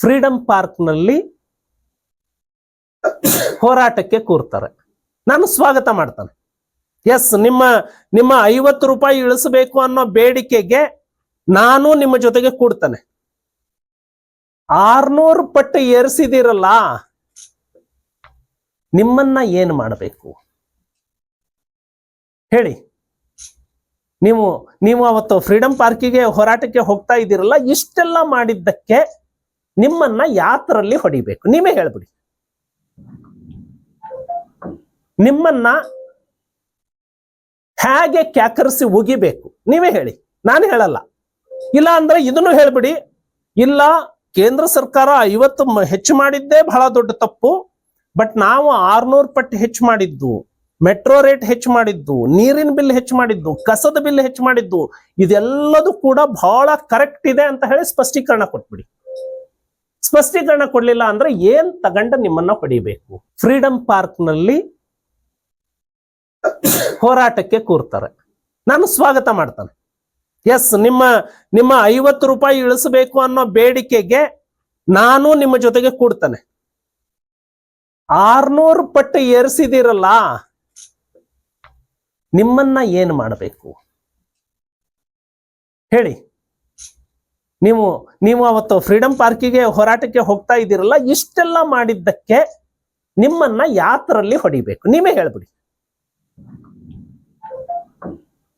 Freedom park ನಲ್ಲಿ ಹೋರಾಟಕ್ಕೆ ಕೂರ್ತಾರೆ. ನಾನು ಸ್ವಾಗತ ಮಾಡ್ತಾನೆ. ಎಸ್, ನಿಮ್ಮ 50 ರೂಪಾಯಿ ಇಳಿಸಬೇಕು ಅನ್ನೋ ಬೇಡಿಕೆಗೆ ನಾನು ನಿಮ್ಮ ಜೊತೆಗೆ ಕೂಡ್ತಾನೆ. 600 ಪಟ್ಟು ಏರಿಸಿದಿರಲ್ಲ, ನಿಮ್ಮನ್ನ ಏನು ಮಾಡಬೇಕು ಹೇಳಿ? ನೀವು ಅವತ್ತು ಫ್ರೀಡಂ ಪಾರ್ಕಿಗೆ ಹೋರಾಟಕ್ಕೆ ಹೋಗ್ತಾ ಇದ್ದೀರಲ್ಲ, ಇಷ್ಟೆಲ್ಲ ಮಾಡಿದ್ದಕ್ಕೆ ನಿಮ್ಮನ್ನ ಯಾತ್ರಲ್ಲಿ ಹೊಡಿಬೇಕು? ನೀವೇ ಹೇಳ್ಬಿಡಿ. ನಿಮ್ಮನ್ನ ಹೇಗೆ ಕ್ಯಾಕರಿಸಿ ಉಗಿಬೇಕು? ನೀವೇ ಹೇಳಿ, ನಾನು ಹೇಳಲ್ಲ. ಇಲ್ಲ ಅಂದ್ರೆ ಇದನ್ನು ಹೇಳ್ಬಿಡಿ, ಇಲ್ಲ ಕೇಂದ್ರ ಸರ್ಕಾರ 50 ಹೆಚ್ಚು ಮಾಡಿದ್ದೇ ಬಹಳ ದೊಡ್ಡ ತಪ್ಪು, ಬಟ್ ನಾವು 600 ಪಟ್ಟು ಹೆಚ್ಚು ಮಾಡಿದ್ದು, ಮೆಟ್ರೋ ರೇಟ್ ಹೆಚ್ಚು ಮಾಡಿದ್ದು, ನೀರಿನ ಬಿಲ್ ಹೆಚ್ಚು ಮಾಡಿದ್ದು, ಕಸದ ಬಿಲ್ ಹೆಚ್ಚು ಮಾಡಿದ್ದು, ಇದೆಲ್ಲದೂ ಕೂಡ ಬಹಳ ಕರೆಕ್ಟ್ ಇದೆ ಅಂತ ಹೇಳಿ ಸ್ಪಷ್ಟೀಕರಣ ಕೊಟ್ಬಿಡಿ. ಸ್ಪಷ್ಟೀಕರಣ ಕೊಡ್ಲಿಲ್ಲ ಅಂದ್ರೆ ಏನ್ ತಗಂಡ ನಿಮ್ಮನ್ನ ಹೊಡಿಬೇಕು? ಫ್ರೀಡಂ ಪಾರ್ಕ್ ನಲ್ಲಿ ಹೋರಾಟಕ್ಕೆ ಕೂರ್ತಾರೆ. ನಾನು ಸ್ವಾಗತ ಮಾಡ್ತಾನೆ. ಎಸ್, ನಿಮ್ಮ 50 ರೂಪಾಯಿ ಇಳಿಸಬೇಕು ಅನ್ನೋ ಬೇಡಿಕೆಗೆ ನಾನು ನಿಮ್ಮ ಜೊತೆಗೆ ಕೂಡ್ತಾನೆ. 600 ಪಟ್ಟು ಏರಿಸಿದಿರಲ್ಲ, ನಿಮ್ಮನ್ನ ಏನು ಮಾಡಬೇಕು ಹೇಳಿ? ನೀವು ಅವತ್ತು ಫ್ರೀಡಂ ಪಾರ್ಕಿಗೆ ಹೋರಾಟಕ್ಕೆ ಹೋಗ್ತಾ ಇದ್ದೀರಲ್ಲ, ಇಷ್ಟೆಲ್ಲ ಮಾಡಿದ್ದಕ್ಕೆ ನಿಮ್ಮನ್ನ ಯಾತ್ರಲ್ಲಿ ಹೊಡಿಬೇಕು? ನೀವೇ ಹೇಳ್ಬಿಡಿ.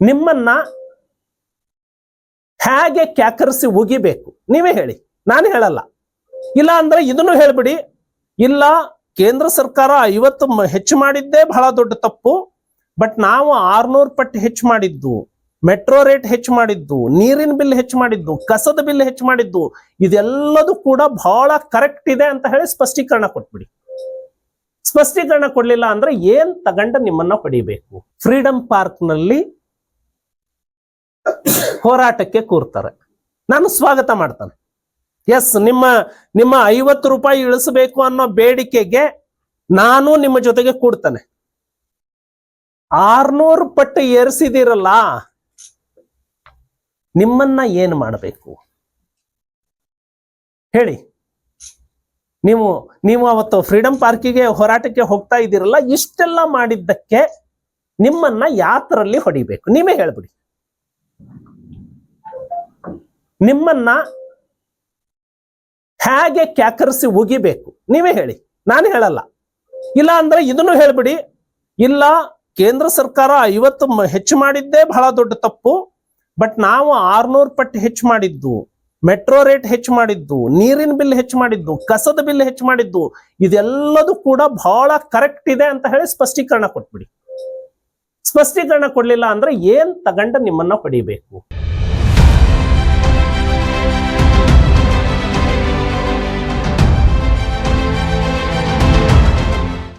ನಿಮ್ಮನ್ನ ಹೇಗೆ ಕ್ಯಾಕರಿಸಿ ಉಗಿಬೇಕು? ನೀವೇ ಹೇಳಿ, ನಾನು ಹೇಳಲ್ಲ. ಇಲ್ಲ ಅಂದ್ರೆ ಇದನ್ನು ಹೇಳ್ಬಿಡಿ, ಇಲ್ಲ ಕೇಂದ್ರ ಸರ್ಕಾರ 50 ಹೆಚ್ಚು ಮಾಡಿದ್ದೇ ಬಹಳ ದೊಡ್ಡ ತಪ್ಪು, ಬಟ್ ನಾವು 600 ಪಟ್ಟು ಹೆಚ್ಚು ಮಾಡಿದ್ದು, ಮೆಟ್ರೋ ರೇಟ್ ಹೆಚ್ಚು ಮಾಡಿದ್ದು, ನೀರಿನ ಬಿಲ್ ಹೆಚ್ಚು ಮಾಡಿದ್ದು, ಕಸದ ಬಿಲ್ ಹೆಚ್ಚು ಮಾಡಿದ್ದು, ಇದೆಲ್ಲದೂ ಕೂಡ ಬಹಳ ಕರೆಕ್ಟ್ ಇದೆ ಅಂತ ಹೇಳಿ ಸ್ಪಷ್ಟೀಕರಣ ಕೊಟ್ಬಿಡಿ. ಸ್ಪಷ್ಟೀಕರಣ ಕೊಡ್ಲಿಲ್ಲ ಅಂದ್ರೆ ಏನ್ ತಗಂಡ ನಿಮ್ಮನ್ನ ಹೊಡಿಬೇಕು? ಫ್ರೀಡಂ ಪಾರ್ಕ್ ನಲ್ಲಿ ಹೋರಾಟಕ್ಕೆ ಕೂರ್ತಾರೆ. ನಾನು ಸ್ವಾಗತ ಮಾಡ್ತಾನೆ. ಎಸ್, ನಿಮ್ಮ 50 ರೂಪಾಯಿ ಇಳಿಸಬೇಕು ಅನ್ನೋ ಬೇಡಿಕೆಗೆ ನಾನು ನಿಮ್ಮ ಜೊತೆಗೆ ಕೂಡ್ತಾನೆ. 600 ಪಟ್ಟು ಏರಿಸಿದಿರಲ್ಲ, ನಿಮ್ಮನ್ನ ಏನು ಮಾಡಬೇಕು ಹೇಳಿ? ನೀವು ಅವತ್ತು ಫ್ರೀಡಂ ಪಾರ್ಕಿಗೆ ಹೋರಾಟಕ್ಕೆ ಹೋಗ್ತಾ ಇದ್ದೀರಲ್ಲ, ಇಷ್ಟೆಲ್ಲ ಮಾಡಿದ್ದಕ್ಕೆ ನಿಮ್ಮನ್ನ ಯಾತ್ರಲ್ಲಿ ಹೊಡಿಬೇಕು? ನೀವೇ ಹೇಳ್ಬಿಡಿ. ನಿಮ್ಮನ್ನ ಹೇಗೆ ಕ್ಯಾಕರಿಸಿ ಉಗಿಬೇಕು? ನೀವೇ ಹೇಳಿ, ನಾನು ಹೇಳಲ್ಲ. ಇಲ್ಲ ಅಂದ್ರೆ ಇದನ್ನು ಹೇಳ್ಬಿಡಿ, ಇಲ್ಲ ಕೇಂದ್ರ ಸರ್ಕಾರ 50 ಹೆಚ್ಚು ಮಾಡಿದ್ದೇ ಬಹಳ ದೊಡ್ಡ ತಪ್ಪು, ಬಟ್ ನಾವು 600 ಪಟ್ಟು ಹೆಚ್ಚು ಮಾಡಿದ್ದು, ಮೆಟ್ರೋ ರೇಟ್ ಹೆಚ್ಚು ಮಾಡಿದ್ದು, ನೀರಿನ ಬಿಲ್ ಹೆಚ್ಚು ಮಾಡಿದ್ದು, ಕಸದ ಬಿಲ್ ಹೆಚ್ಚು ಮಾಡಿದ್ದು, ಇದೆಲ್ಲದೂ ಕೂಡ ಬಹಳ ಕರೆಕ್ಟ್ ಇದೆ ಅಂತ ಹೇಳಿ ಸ್ಪಷ್ಟೀಕರಣ ಕೊಟ್ಬಿಡಿ. ಸ್ಪಷ್ಟೀಕರಣ ಕೊಡ್ಲಿಲ್ಲ ಅಂದ್ರೆ ಏನ್ ತಗಂಡ ನಿಮ್ಮನ್ನ ಹೊಡಿಬೇಕು?